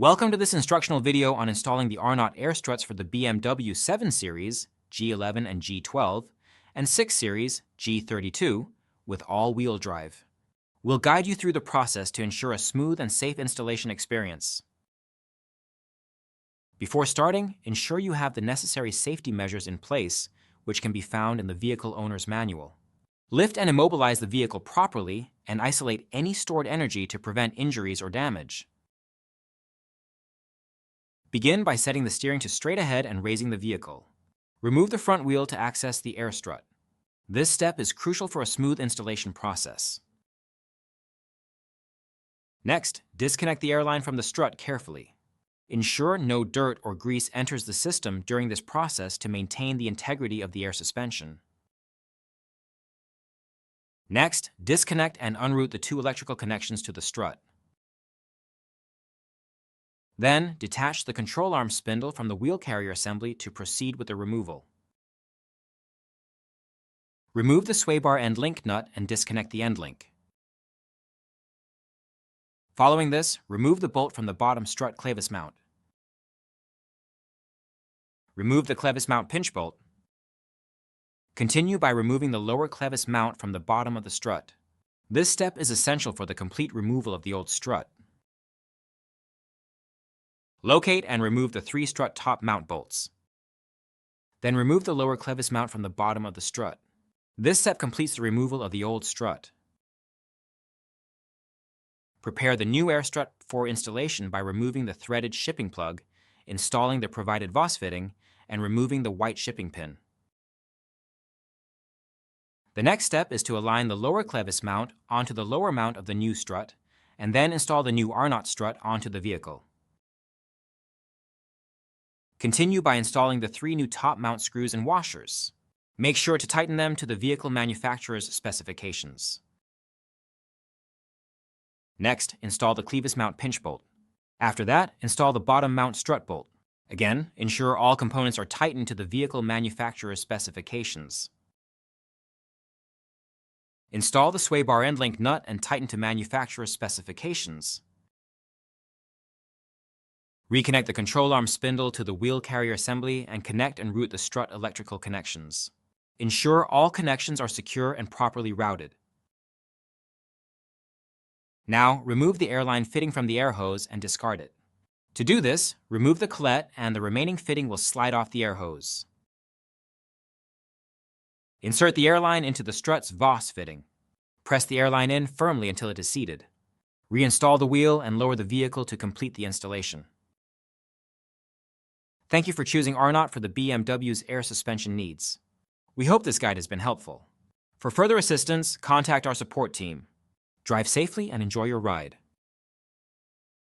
Welcome to this instructional video on installing the Arnott air struts for the BMW 7 Series, G11 and G12, and 6 Series, G32, with all-wheel drive. We'll guide you through the process to ensure a smooth and safe installation experience. Before starting, ensure you have the necessary safety measures in place, which can be found in the vehicle owner's manual. Lift and immobilize the vehicle properly and isolate any stored energy to prevent injuries or damage. Begin by setting the steering to straight ahead and raising the vehicle. Remove the front wheel to access the air strut. This step is crucial for a smooth installation process. Next, disconnect the airline from the strut carefully. Ensure no dirt or grease enters the system during this process to maintain the integrity of the air suspension. Next, disconnect and unroute the two electrical connections to the strut. Then, detach the control arm spindle from the wheel carrier assembly to proceed with the removal. Remove the sway bar end link nut and disconnect the end link. Following this, remove the bolt from the bottom strut clevis mount. Remove the clevis mount pinch bolt. Continue by removing the lower clevis mount from the bottom of the strut. This step is essential for the complete removal of the old strut. Locate and remove the 3 strut top mount bolts. Then remove the lower clevis mount from the bottom of the strut. This step completes the removal of the old strut. Prepare the new air strut for installation by removing the threaded shipping plug, installing the provided Voss fitting, and removing the white shipping pin. The next step is to align the lower clevis mount onto the lower mount of the new strut, and then install the new Arnott strut onto the vehicle. Continue by installing the 3 new top mount screws and washers. Make sure to tighten them to the vehicle manufacturer's specifications. Next, install the clevis mount pinch bolt. After that, install the bottom mount strut bolt. Again, ensure all components are tightened to the vehicle manufacturer's specifications. Install the sway bar end link nut and tighten to manufacturer's specifications. Reconnect the control arm spindle to the wheel carrier assembly and connect and route the strut electrical connections. Ensure all connections are secure and properly routed. Now, remove the airline fitting from the air hose and discard it. To do this, remove the collet and the remaining fitting will slide off the air hose. Insert the airline into the strut's Voss fitting. Press the airline in firmly until it is seated. Reinstall the wheel and lower the vehicle to complete the installation. Thank you for choosing Arnott for the BMW's air suspension needs. We hope this guide has been helpful. For further assistance, contact our support team. Drive safely and enjoy your ride.